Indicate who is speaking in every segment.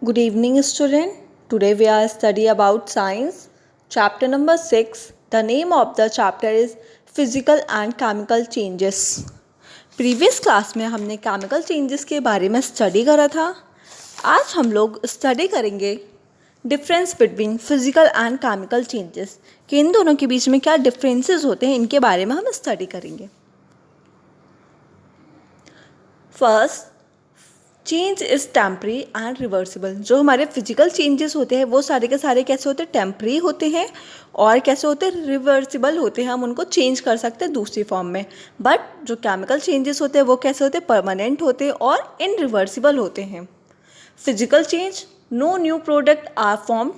Speaker 1: Good evening, student. Today we are study about science. Chapter number 6. The name of the chapter is Physical and Chemical Changes. Previous class में हमने chemical changes के बारे में study करा था. आज हम लोग स्टडी करेंगे difference between physical and chemical changes कि इन दोनों के बीच में क्या डिफरेंसेस होते हैं, इनके बारे में हम स्टडी करेंगे. First, change is temporary and reversible. जो हमारे फिजिकल चेंजेस होते हैं वो सारे के सारे कैसे होते हैं, टेम्परी होते हैं और कैसे होते हैं, रिवर्सिबल होते हैं. हम उनको चेंज कर सकते हैं दूसरी फॉर्म में. बट जो केमिकल चेंजेस होते हैं वो कैसे होते हैं, परमानेंट होते हैं और इनरिवर्सिबल होते हैं. Physical change, no new product are form.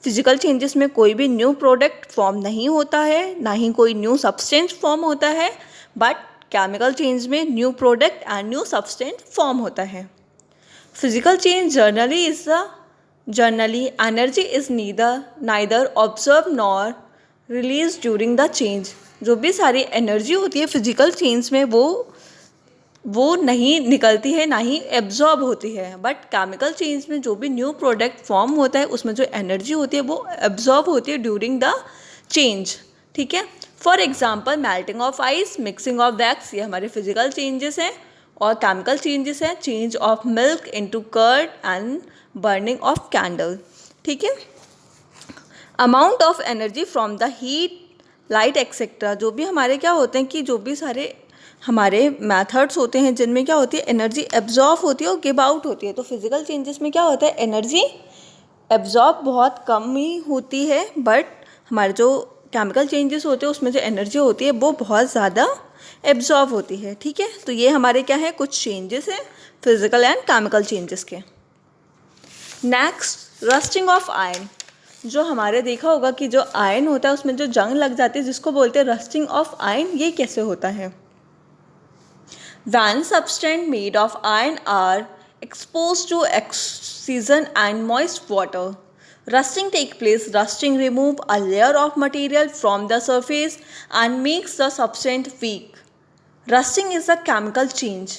Speaker 1: Physical changes में कोई भी न्यू प्रोडक्ट फॉर्म नहीं होता है, ना ही कोई न्यू सब्सटेंस फॉर्म होता है. बट केमिकल चेंज में new product and new substance form होता है. Physical change generally energy is neither observed nor released during the change. जो भी सारी एनर्जी होती है फिजिकल चेंज में वो नहीं निकलती है, ना ही एब्जॉर्ब होती है. बट केमिकल चेंज में जो भी न्यू प्रोडक्ट फॉर्म होता है उसमें जो एनर्जी होती है वो एब्जॉर्ब होती है ड्यूरिंग द चेंज. ठीक है. For example melting of ice, mixing of wax, ये हमारे फिजिकल चेंजेस हैं. और केमिकल चेंजेस हैं change of milk into curd and burning of candle. ठीक है. Amount of energy from the heat, light etcetera. जो भी हमारे क्या होते हैं कि जो भी सारे हमारे मेथड्स होते हैं जिनमें क्या होती है, एनर्जी एब्जॉर्ब होती है और गिव आउट होती है. तो फिजिकल चेंजेस में क्या होता है, एनर्जी एब्जॉर्ब बहुत कम ही होती है. बट हमारे जो केमिकल चेंजेस होते हैं उसमें जो एनर्जी होती है वो बहुत ज़्यादा एब्जॉर्ब होती है. ठीक है. तो ये हमारे क्या है, कुछ चेंजेस हैं फिजिकल एंड केमिकल चेंजेस के. Next, rusting of iron. जो हमारे देखा होगा कि जो आयरन होता है उसमें जो जंग लग जाती है जिसको बोलते हैं रस्टिंग ऑफ आयरन. ये कैसे होता है, when substance made of iron are expose to oxygen and moist water, rusting take place. Rusting remove a layer of material from the surface and makes the substance weak. Rusting is a chemical change.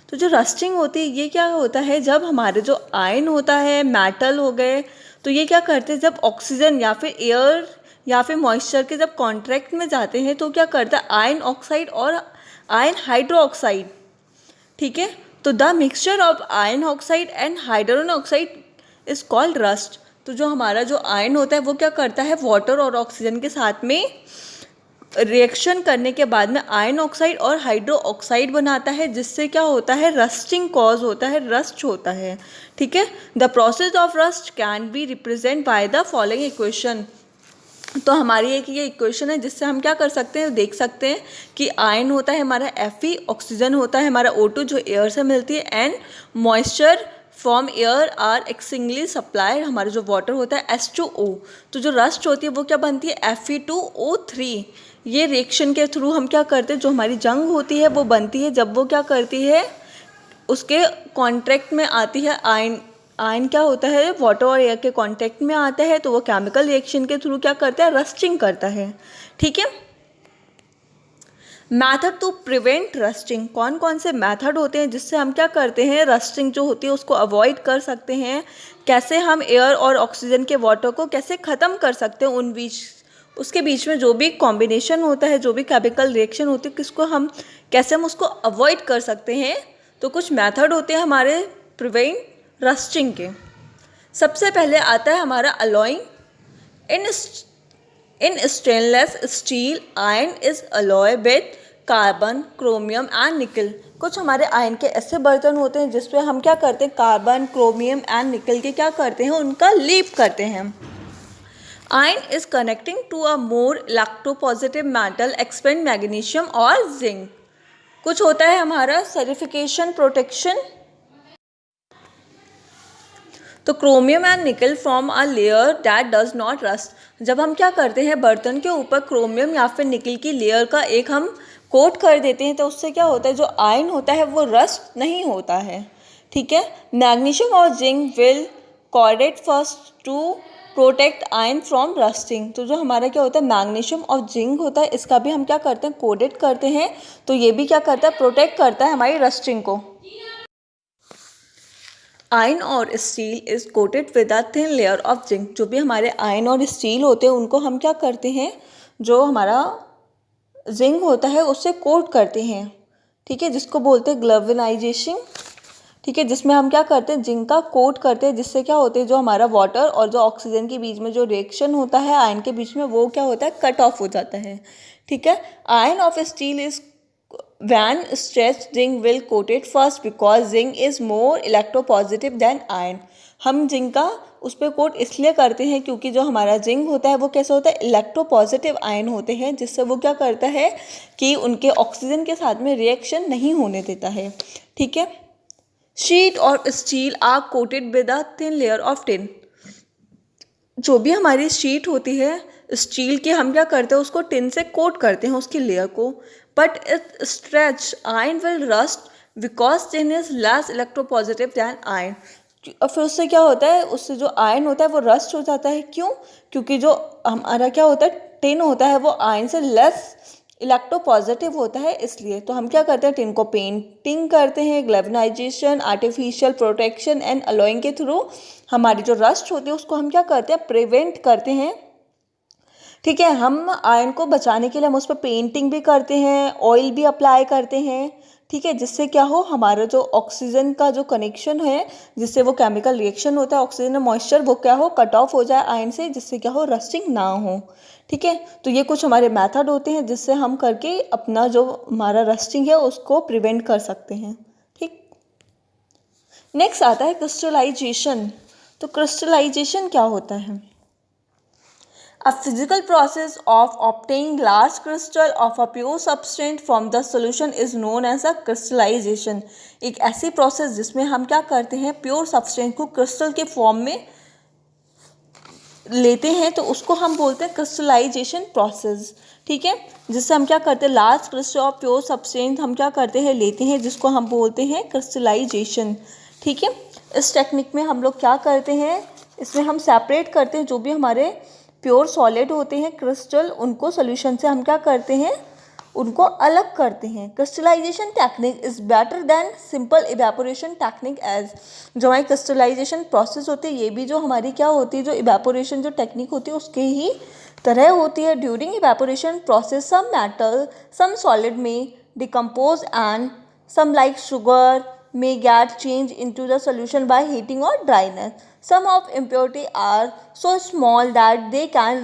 Speaker 1: तो जो rusting होती है ये क्या होता है, जब हमारे जो आयरन होता है, मेटल हो गए, तो ये क्या करते हैं, जब ऑक्सीजन या फिर एयर या फिर मॉइस्चर के जब कॉन्ट्रैक्ट में जाते हैं तो क्या करता है, आयरन ऑक्साइड और आयरन हाइड्रो ऑक्साइड. ठीक है. तो the mixture of iron oxide and hydrogen oxide is called rust. तो जो हमारा जो आयरन होता है वो क्या करता है, वाटर और ऑक्सीजन के साथ में रिएक्शन करने के बाद में आयरन ऑक्साइड और हाइड्रो ऑक्साइड बनाता है, जिससे क्या होता है, रस्टिंग कॉज होता है, रस्ट होता है. ठीक है. The process of rust can be represent by the following equation. तो हमारी एक ये इक्वेशन है जिससे हम क्या कर सकते हैं, देख सकते हैं कि आयरन होता है हमारा Fe, ऑक्सीजन होता है हमारा O2 जो एयर से मिलती है, and moisture from air are exchangeably supply, हमारा जो वाटर होता है H2O. तो जो रस्ट होती है वो क्या बनती है, Fe2O3. ये रिएक्शन के थ्रू हम क्या करते हैं, जो हमारी जंग होती है वो बनती है जब वो क्या करती है, उसके कॉन्ट्रैक्ट में आती है आयरन. आयरन क्या होता है, वाटर और एयर के कॉन्टैक्ट में आता है तो वो केमिकल रिएक्शन के थ्रू क्या करता है, रस्टिंग करता है. ठीक है. Method to prevent rusting. कौन कौन से मैथड होते हैं जिससे हम क्या करते हैं, रस्टिंग जो होती है उसको अवॉइड कर सकते हैं. कैसे हम एयर और ऑक्सीजन के वाटर को कैसे ख़त्म कर सकते हैं, उसके बीच में जो भी कॉम्बिनेशन होता है, जो भी केमिकल रिएक्शन होती है, किसको हम कैसे हम उसको अवॉइड कर सकते हैं. तो कुछ मैथड होते हैं हमारे प्रिवेंट रस्टिंग के. सबसे पहले आता है हमारा alloying. In stainless steel iron is alloy with carbon, chromium and निकल. कुछ हमारे आयरन के ऐसे बर्तन होते हैं जिस पे हम क्या करते हैं, कार्बन, क्रोमियम एंड निकल के क्या करते हैं, उनका लीप करते हैं. Iron is connecting to a more electropositive metal expand magnesium और जिंक. कुछ होता है हमारा सल्फिकेशन प्रोटेक्शन. तो chromium and nickel form a layer that does not rust. जब हम क्या करते हैं, बर्तन के ऊपर क्रोमियम या फिर निकल की लेयर का एक हम कोट कर देते हैं तो उससे क्या होता है, जो आयरन होता है वो रस्ट नहीं होता है. ठीक है. मैग्नीशियम और zinc will coordinate first to protect iron from rusting. तो जो हमारा क्या होता है, मैग्नीशियम और जिंक होता है, इसका भी हम क्या करते हैं, कोडेट करते हैं. तो ये भी क्या करता है, प्रोटेक्ट करता है हमारी रस्टिंग को. आयरन और steel is coated with a thin layer of zinc. जो भी हमारे आयरन और स्टील होते हैं उनको हम क्या करते हैं, जो हमारा जिंक होता है उससे कोट करते हैं, ठीक है, जिसको बोलते हैं ग्लवेनाइजेशन, ठीक है, जिसमें हम क्या करते हैं, जिंक का कोट करते हैं, जिससे क्या होते हैं, जो हमारा वाटर और जो ऑक्सीजन के बीच में जो रिएक्शन होता है आयन के बीच में, वो क्या होता है, कट ऑफ हो जाता है, ठीक है। Ion of steel is when stretched zinc will coated first because zinc is more electropositive than iron। हम जिंक का उस पर कोट इसलिए करते हैं क्योंकि जो हमारा जिंक होता है वो कैसा होता है, इलेक्ट्रोपॉजिटिव आयन होते हैं, जिससे वो क्या करता है कि उनके ऑक्सीजन के साथ में रिएक्शन नहीं होने देता है, ठीक है। शीट और steel are coated with a thin layer of tin. जो भी हमारी शीट होती है स्टील की, हम क्या करते हैं, उसको टिन से कोट करते हैं उसकी लेयर को, but it stretch iron will rust because tin is less electropositive than iron. और फिर उससे क्या होता है, उससे जो आयन होता है वो रस्ट हो जाता है। क्यों? क्योंकि जो हमारा क्या होता है, टिन होता है, वो आयन से लेस इलेक्ट्रोपॉजिटिव होता है, इसलिए। तो हम क्या करते हैं, टिन को पेंटिंग करते हैं, ग्लेवनाइजेशन, आर्टिफिशियल प्रोटेक्शन एंड अलॉइंग के थ्रू हमारी जो रस्ट होती है उसको हम क्या करते हैं, प्रिवेंट करते हैं, ठीक है। हम आयन को बचाने के लिए हम उस पर पेंटिंग भी करते हैं, ऑयल भी अप्लाई करते हैं, ठीक है, जिससे क्या हो, हमारा जो ऑक्सीजन का जो कनेक्शन है, जिससे वो केमिकल रिएक्शन होता है ऑक्सीजन और मॉइस्चर, वो क्या हो, कट ऑफ हो जाए आयन से, जिससे क्या हो, रस्टिंग ना हो, ठीक है। तो ये कुछ हमारे मेथड होते हैं जिससे हम करके अपना जो हमारा रस्टिंग है उसको प्रिवेंट कर सकते हैं, ठीक। नेक्स्ट आता है क्रिस्टलाइजेशन। तो क्रिस्टलाइजेशन क्या होता है? A physical process of obtaining large crystal of a pure substance from the solution is known as a crystallization। एक ऐसी प्रोसेस जिसमें हम क्या करते हैं, प्योर सब्सटेंस को क्रिस्टल के फॉर्म में लेते हैं, तो उसको हम बोलते हैं क्रिस्टलाइजेशन प्रोसेस, ठीक है। जिससे हम क्या करते हैं, large crystal of pure substance हम क्या करते हैं, लेते हैं, जिसको हम बोलते हैं क्रिस्टलाइजेशन, ठीक है। इस टेक्निक में हम लोग क्या करते हैं, इसमें हम सेपरेट करते हैं जो भी हमारे प्योर सॉलिड होते हैं क्रिस्टल, उनको सोल्यूशन से हम क्या करते हैं, उनको अलग करते हैं। Crystallization technique is better than simple evaporation technique as. जो हमारी क्रिस्टलाइजेशन प्रोसेस होती है, ये भी जो हमारी क्या होती है, जो इवेपोरेशन जो टेक्निक होती है उसके ही तरह होती है। During evaporation process some metal some solid में decompose and some like sugar may get changed into the solution by heating or dryness. Some of impurity are so small that they can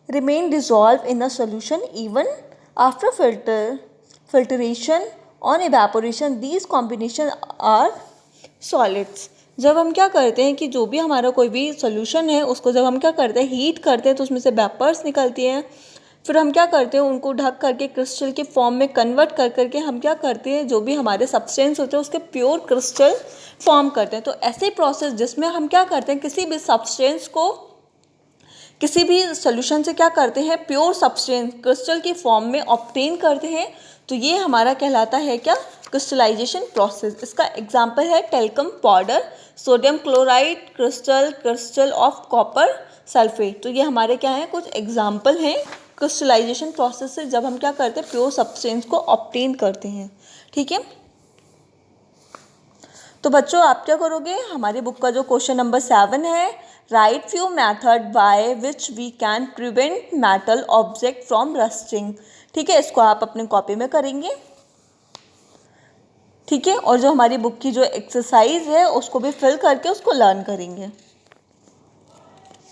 Speaker 1: remain dissolved in the solution even after filtration on evaporation. These combinations are solids। जब हम क्या करते हैं कि जो भी हमारा कोई भी सोल्यूशन है उसको जब हम क्या करते हैं, हीट करते हैं, तो उसमें से वेपर्स निकलती हैं, फिर हम क्या करते हैं, उनको ढक करके क्रिस्टल के फॉर्म में कन्वर्ट कर करके हम क्या करते हैं, जो भी हमारे सब्सटेंस होते हैं उसके प्योर क्रिस्टल फॉर्म करते हैं। तो ऐसे प्रोसेस जिसमें हम क्या करते हैं, किसी भी सब्सटेंस को किसी भी सोल्यूशन से क्या करते हैं, प्योर सब्सटेंस क्रिस्टल की फॉर्म में ऑब्टेन करते हैं, तो ये हमारा कहलाता है क्या, क्रिस्टलाइजेशन प्रोसेस। इसका एग्जांपल है talcum powder, sodium chloride crystal, crystal of copper sulphate. तो ये हमारे क्या हैं, कुछ एग्जांपल हैं क्रिस्टलाइजेशन प्रोसेस से, जब हम क्या करते हैं, प्योर सब्सटेंस को ऑब्टेन करते हैं, ठीक है। तो बच्चों आप क्या करोगे, हमारी बुक का जो क्वेश्चन नंबर 7 है, write few method by which we can prevent metal object from rusting, ठीक है। इसको आप अपनी कॉपी में करेंगे, ठीक है, और जो हमारी बुक की जो एक्सरसाइज है उसको भी फिल करके उसको लर्न करेंगे।